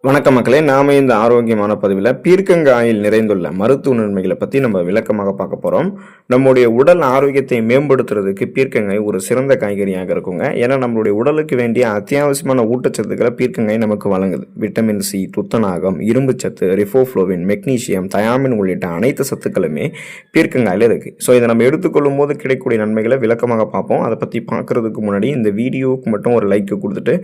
வணக்கம் மக்களே, நாம இந்த ஆரோக்கியமான பதிவில் பீர்க்கங்காயில் நிறைந்துள்ள மருத்துவ நன்மைகளை பற்றி நம்ம விளக்கமாக பார்க்க போகிறோம். நம்முடைய உடல் ஆரோக்கியத்தை மேம்படுத்துறதுக்கு பீர்க்கங்காய் ஒரு சிறந்த காய்கறியாக இருக்குங்க. ஏன்னா நம்மளுடைய உடலுக்கு வேண்டிய அத்தியாவசியமான ஊட்டச்சத்துக்களை பீர்க்கங்காய் நமக்கு வழங்குது. விட்டமின் சி, துத்தநாகம், இரும்புச்சத்து, ரிஃபோஃப்ளோவின், மெக்னீசியம், தயாமின் உள்ளிட்ட அனைத்து சத்துக்களுமே பீர்க்கங்காயில் இருக்குது. ஸோ இதை நம்ம எடுத்துக்கொள்ளும் போது கிடைக்கக்கூடிய நன்மைகளை விளக்கமாக பார்ப்போம். அதை பற்றி பார்க்குறதுக்கு முன்னாடி இந்த வீடியோவுக்கு மட்டும் ஒரு லைக் கொடுத்துட்டு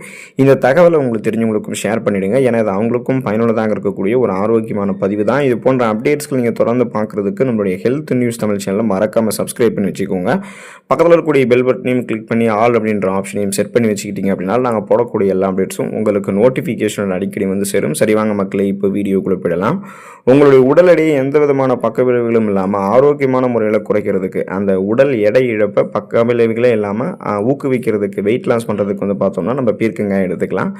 இந்த தகவலை உங்களுக்கு தெரிஞ்சவங்களுக்கும் ஷேர் பண்ணிவிடுங்க. ஏன்னா அவங்களுக்கும் பயனுள்ளதாக இருக்கக்கூடிய ஒரு ஆரோக்கியமான பதிவு தான். இது போன்ற அப்டேட்ஸ்கள் நீங்கள் தொடர்ந்து பார்க்குறதுக்கு நம்மளுடைய ஹெல்த் நியூஸ் தமிழ் சேனலை மறக்காமல் சப்ஸ்கிரைப் பண்ணி வச்சுக்கோங்க. பக்கத்தில் இருக்கக்கூடிய பெல் பட்டனையும் கிளிக் பண்ணி ஆல் அப்படின்ற ஆப்ஷனையும் செட் பண்ணி வச்சுக்கிட்டீங்க அப்படின்னா நாங்கள் போடக்கூடிய எல்லா அப்டேட்ஸும் உங்களுக்கு நோட்டிஃபிகேஷன் அடிக்கடி வந்து சேரும். சரிவாங்க மக்களை, இப்போ வீடியோக்குள்ளே போயிடலாம். உங்களுடைய உடல் எடையை எந்த விதமான பக்க விளைவுகளும் இல்லாமல் ஆரோக்கியமான முறையில் குறைக்கிறதுக்கு, அந்த உடல் எடை இழப்பை பக்க விளைவுகளே இல்லாமல் ஊக்குவிக்கிறதுக்கு, வெயிட் லாஸ் பண்ணுறதுக்கு வந்து பார்த்தோம்னா நம்ம பீர்க்கங்காய் எடுத்துக்கலாம்.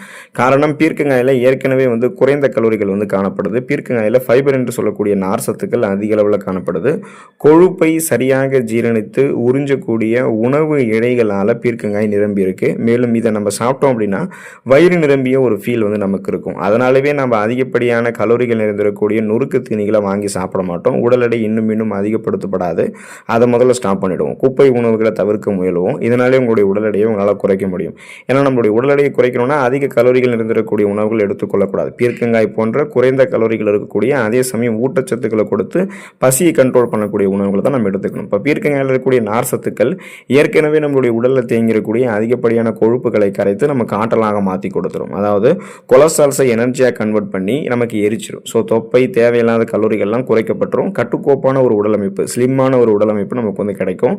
காரணம், பீர்க்கங்காயில் ஏற்கனவே குறைந்த கலோரிகள் காணப்படுது. பீர்க்கங்காயில் ஃபைபர் என்று சொல்லக்கூடிய நார் சத்துக்கள் அதிக அளவில் காணப்படுது. கொழுப்பை சரியாக ஜீரணித்து உறிஞ்சக்கூடிய உணவு இழைகளால் பீர்க்கங்காய் நிரம்பி இருக்கு. மேலும் இதை நம்ம சாப்பிட்டோம் அப்படின்னா வயிறு நிரம்பிய ஒரு ஃபீல் நமக்கு இருக்கும். அதனாலவே நம்ம அதிகப்படியான கலோரிகள் நிறைந்திருக்கக்கூடிய நொறுக்கு தீனிகளை வாங்கி சாப்பிட மாட்டோம். உடல் எடை இன்னும் அதிகப்படுத்தப்படாது. அதை முதல்ல ஸ்டாப் பண்ணிடுவோம். குப்பை உணவுகளை தவிர்க்க முயலுவோம். இதனாலே உங்களுடைய உடல் எடையை உங்களால் குறைக்க முடியும். ஏன்னா நம்மளுடைய உடல் எடையை குறைக்கணும்னா அதிக கலோரிகள் நிறைந்திருக்கக்கூடிய உணவுகள் எடுத்துக்கொள்ளக்கூடாது. பீர்க்கங்காய் போன்ற குறைந்த கலோரிகள் இருக்கக்கூடிய, அதே சமயம் ஊட்டச்சத்துக்களை கொடுத்து பசியை கண்ட்ரோல் பண்ணக்கூடிய உணவுகளை தான் நம்ம எடுத்துக்கணும். இப்போ பீர்க்கங்காயில் இருக்கக்கூடிய நார் சத்துக்கள் ஏற்கனவே நம்மளுடைய உடலில் தேங்கியிருக்கக்கூடிய அதிகப்படியான கொழுப்புகளை கரைத்து நமக்கு ஆற்றலாக மாற்றி கொடுத்துரும். அதாவது கொலஸ்ட்ரால்ஸை எனர்ஜியாக கன்வெர்ட் பண்ணி நமக்கு எரிச்சிடும். ஸோ தொப்பை, தேவையில்லாத கலோரிகள்லாம் குறைக்கப்பட்டுரும். கட்டுக்கோப்பான ஒரு உடலமைப்பு, ஸ்லிம்மான ஒரு உடலமைப்பு நமக்கு கிடைக்கும்.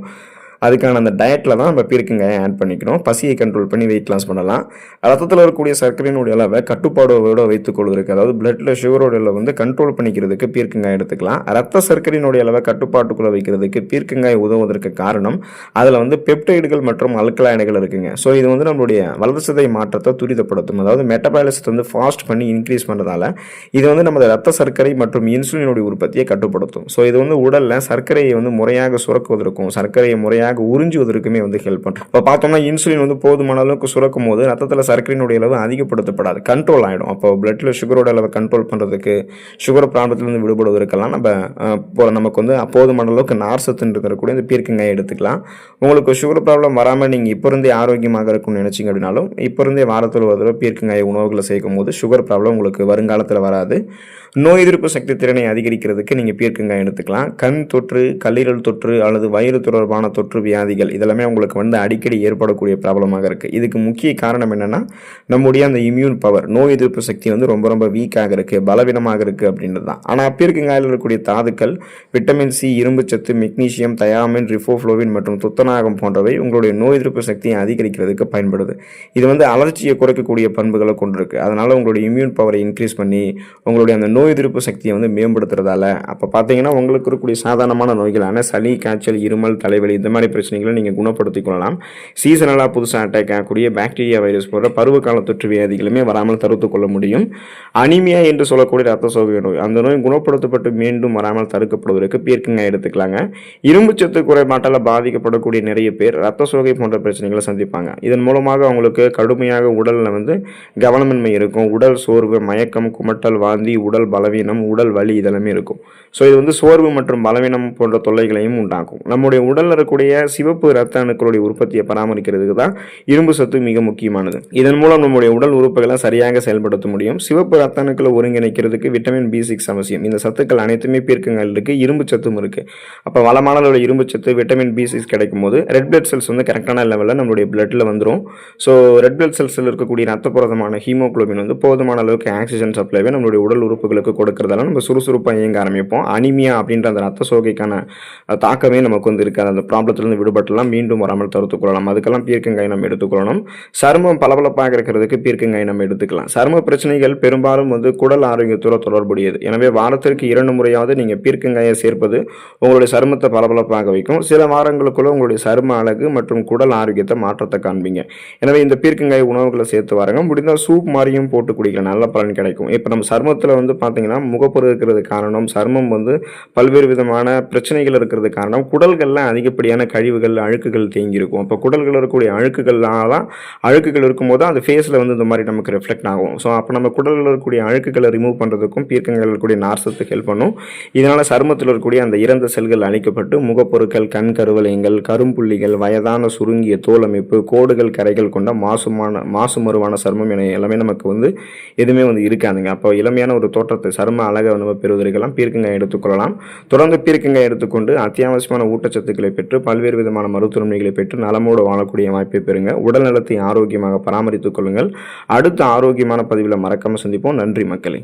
அதுக்கான அந்த டயட்டில் தான் நம்ம பீர்க்கங்காயை ஆட் பண்ணிக்கணும். பசியை கண்ட்ரோல் பண்ணி வெயிட் லாஸ் பண்ணலாம். ரத்தத்தில் இருக்கக்கூடிய சர்க்கரையினுடைய அளவை கட்டுப்பாடோடு வைத்துக் கொள்வதற்கு, அதாவது பிளட்டில் சுகரோட அளவை கண்ட்ரோல் பண்ணிக்கிறதுக்கு பீர்க்கங்காய் எடுத்துக்கலாம். ரத்த சர்க்கரையினுடைய அளவை கட்டுப்பாட்டுக்குள்ளே வைக்கிறதுக்கு பீர்க்கங்காய் உதவுவதற்கு காரணம், அதில் பெப்டைடுகள் மற்றும் அல்கலாய்டுகள் இருக்குங்க. ஸோ இது நம்மளுடைய வளர்ச்சிதை மாற்றத்தை துரிதப்படுத்தும். அதாவது மெட்டபாலிசத்தை ஃபாஸ்ட் பண்ணி இன்க்ரீஸ் பண்ணுறதால இது நமது ரத்த சர்க்கரை மற்றும் இன்சுலினுடைய உற்பத்தியை கட்டுப்படுத்தும். ஸோ இது உடலில் சர்க்கரையை முறையாக சுரக்குவதற்கும், சர்க்கரையை முறையாக உறிஞ்சுவதற்குமே ஹெல்ப் பண்ணும். இப்போ பார்த்தோம்னா இன்சுலின் போதுமான அளவுக்கு சுரக்கும் போது ரத்தத்தில் சர்க்கரையினுடைய அளவு அதிகப்படுத்தப்படாது, கண்ட்ரோல் ஆகிடும். அப்போ பிளட்டில் சுகரோட அளவை கண்ட்ரோல் பண்ணுறதுக்கு, சுகர் ப்ராப்ளத்திலிருந்து விடுபடுவதற்கெல்லாம் நமக்கு போதுமான அளவுக்கு நார் சத்துன்றது இருக்கக்கூடிய இந்த பீர்க்கங்காயை எடுத்துக்கலாம். உங்களுக்கு சுகர் ப்ராப்ளம் வராமல் நீங்கள் இப்போ இருந்தே ஆரோக்கியமாக இருக்கும்னு நினைச்சிங்க அப்படின்னாலும் இப்போ இருந்தே வாரத்தில் ஒரு தடவை பீர்க்கங்காயை உணவுகளை சேர்க்கும் போது சுகர் ப்ராப்ளம் உங்களுக்கு வருங்காலத்தில் வராது. நோய் எதிர்ப்பு சக்தி திறனை அதிகரிக்கிறதுக்கு நீங்கள் பீர்க்கங்காய் எடுத்துக்கலாம். கண் தொற்று, கல்லீரல் தொற்று அல்லது வயிறு தொடர்பான தொற்று வியாதிகள் இதெல்லாமே உங்களுக்கு அடிக்கடி ஏற்படக்கூடிய ப்ராப்ளமாக இருக்குது. இதுக்கு முக்கிய காரணம் என்னென்னா, நம்முடைய அந்த இம்யூன் பவர், நோய் எதிர்ப்பு சக்தி ரொம்ப வீக்காக இருக்குது, பலவீனமாக இருக்குது அப்படின்றது தான். ஆனால் பீர்க்கங்காயில் இருக்கக்கூடிய தாதுக்கள், விட்டமின் சி, இரும்புச்சத்து, மெக்னீசியம், தயாமின், ரிஃபோஃப்ளோவின் மற்றும் துத்தநாகம் போன்றவை உங்களுடைய நோய் எதிர்ப்பு சக்தியை அதிகரிக்கிறதுக்கு பயன்படுது. இது அலர்ச்சியை குறைக்கக்கூடிய பண்புகளை கொண்டிருக்கு. அதனால் உங்களுடைய இம்யூன் பவரை இன்க்ரீஸ் பண்ணி உங்களுடைய அந்த நோய் எதிர்ப்பு சக்தியை மேம்படுத்துறதால அப்போ பார்த்தீங்கன்னா உங்களுக்கு இருக்கக்கூடிய சாதாரணமான நோய்களான சளி, காய்ச்சல், இருமல், தலைவலி இந்த மாதிரி பிரச்சனைகளை நீங்கள் குணப்படுத்திக் கொள்ளலாம். சீசனலாக புதுசாக அட்டாக் ஆகக்கூடிய பாக்டீரியா, வைரஸ் போன்ற பருவகால தொற்று வியாதிகளுமே வராமல் தடுத்துக் கொள்ள முடியும். அனிமியா என்று சொல்லக்கூடிய ரத்த சோகை நோய், அந்த நோய் குணப்படுத்தப்பட்டு மீண்டும் வராமல் தடுக்கப்படுவதற்கு பீர்க்கங்காய் எடுத்துக்கலாங்க. இரும்புச்சத்து குறைபாட்டால் பாதிக்கப்படக்கூடிய நிறைய பேர் ரத்த சோகை போன்ற பிரச்சனைகளை சந்திப்பாங்க. இதன் மூலமாக அவங்களுக்கு கடுமையாக உடலில் கவனமின்மை இருக்கும். உடல் சோர்வு, மயக்கம், குமட்டல், வாந்தி, உடல் பலவீனம், உடல் வலி இதெல்லாமே இருக்கும். ஸோ இது சோர்வு மற்றும் பலவீனம் போன்ற தொல்லைகளையும் உண்டாக்கும். நம்முடைய உடலில் இருக்கக்கூடிய சிவப்பு ரத்த அணுக்களுடைய உற்பத்தியை பராமரிக்கிறதுக்கு தான் இரும்பு சத்து மிக முக்கியமானது. இதன் மூலம் நம்முடைய உடல் உறுப்புகளை சரியாக செயல்படுத்த முடியும். சிவப்பு ரத்த அணுக்களை ஒருங்கிணைக்கிறதுக்கு விட்டமின் B6 அவசியம். இந்த சத்துக்கள் அனைத்துமே பீர்க்கங்காயில் இருக்கு, இரும்பு சத்தும் இருக்கு. அப்போ வளமான அளவில் இரும்பு சத்து, விட்டமின் B6 கிடைக்கும் போது ரெட் பிளட் செல்ஸ் கரெக்டான லெவலில் நம்மளுடைய பிளட்ல வந்துடும். ஸோ ரெட் பிளட் செல்ஸில் இருக்கக்கூடிய ரத்த புரதமான ஹீமோகுளோபின் போதுமான அளவுக்கு ஆக்சிஜன் சப்ளைவை நம்மளுடைய உடல் உறுப்புகளுக்கு கொடுக்கறதால நம்ம சுறுசுறுப்பாக இயங்க ஆரம்பிப்போம். அனிமியா அப்படின்ற அந்த ரத்த சோகைக்கான தாக்கமே நமக்கு இருக்காது. அந்த ப்ராப்ளத்திலிருந்து விடுபட்டலாம், மீண்டும் வராமல் தடுத்துக் கொள்ளலாம். அதுக்கெல்லாம் பீர்க்கங்காய் நம்ம எடுத்துக்கொள்ளணும். சருமம் பளபளப்பாக இருக்கிறதுக்கு பீர்க்கங்காய் நம்ம எடுத்துக்கலாம். சரும பிரச்சனைகள் பெரும்பாலும் குடல் ஆரோக்கியத்தோட தொடர்புடையது. எனவே வாரத்திற்கு 2 முறையாவது நீங்கள் பீர்க்கங்காயை சேர்ப்பது உங்களுடைய சருமத்தை பளபளப்பாக வைக்கும். சில வாரங்களுக்குள்ள உங்களுடைய சரும அழகு மற்றும் குடல் ஆரோக்கியத்தை மாற்றத்தை காண்பீங்க. எனவே இந்த பீர்க்கங்காய் உணவுகளை சேர்த்து வாருங்க. முடிந்தால் சூப் மாதிரியும் போட்டு குடிக்கலாம், நல்ல பலன் கிடைக்கும். இப்போ நம்ம சருமத்தில் பார்த்தீங்கன்னா முகப்பொரு இருக்கிறது காரணம், சருமம் வந்து பல்வேறு விதமான பிரச்சனைகள் இருக்கிறது காரணம், குடல்களில் அதிகப்படியான கழிவுகள், அழுக்குகள் தேங்கியிருக்கும். அப்போ குடல்கள் இருக்கக்கூடிய அழுக்குகள் இருக்கும்போது அந்த ஃபேஸில் வந்து இந்த மாதிரி நமக்கு ரிஃப்ளெக்ட் ஆகும். ஸோ அப்போ நம்ம குடலில் இருக்கக்கூடிய அழுக்குகளை ரிமூவ் பண்ணுறதுக்கும் பீர்க்கங்காயில் இருக்கக்கூடிய நார்சத்து ஹெல்ப் பண்ணும். இதனால் சருமத்தில் இருக்கக்கூடிய அந்த இறந்த செல்கள் அழிக்கப்பட்டு முகப்பொருட்கள், கண் கருவளையங்கள், கரும்புள்ளிகள், வயதான சுருங்கிய தோல் அமைப்பு, கோடுகள், கரைகள் கொண்ட மாசு மறுவான சருமம் என எல்லாமே நமக்கு வந்து எதுவுமே வந்து இருக்காதுங்க. அப்போ இளமையான ஒரு தோற்றத்தை, சரும அழகை நம்ம பெறுவதற்கெல்லாம் பீர்க்கங்காய் எடுத்துக்கொள்ளலாம். தொடர்ந்து பீர்க்கங்காய் எடுத்துக்கொண்டு அத்தியாவசியமான ஊட்டச்சத்துக்களை பெற்று பல்வேறு விதமான மருத்துவ நன்மைகளை பெற்று நலமோடு வாழக்கூடிய வாய்ப்பை பெறுங்க. உடல் நலத்தை ஆரோக்கியமாக பராமரித்துக் கொள்ளுங்கள். அடுத்த ஆரோக்கியமான பதிவில் மறக்காம சந்திப்போம். நன்றி மக்களே.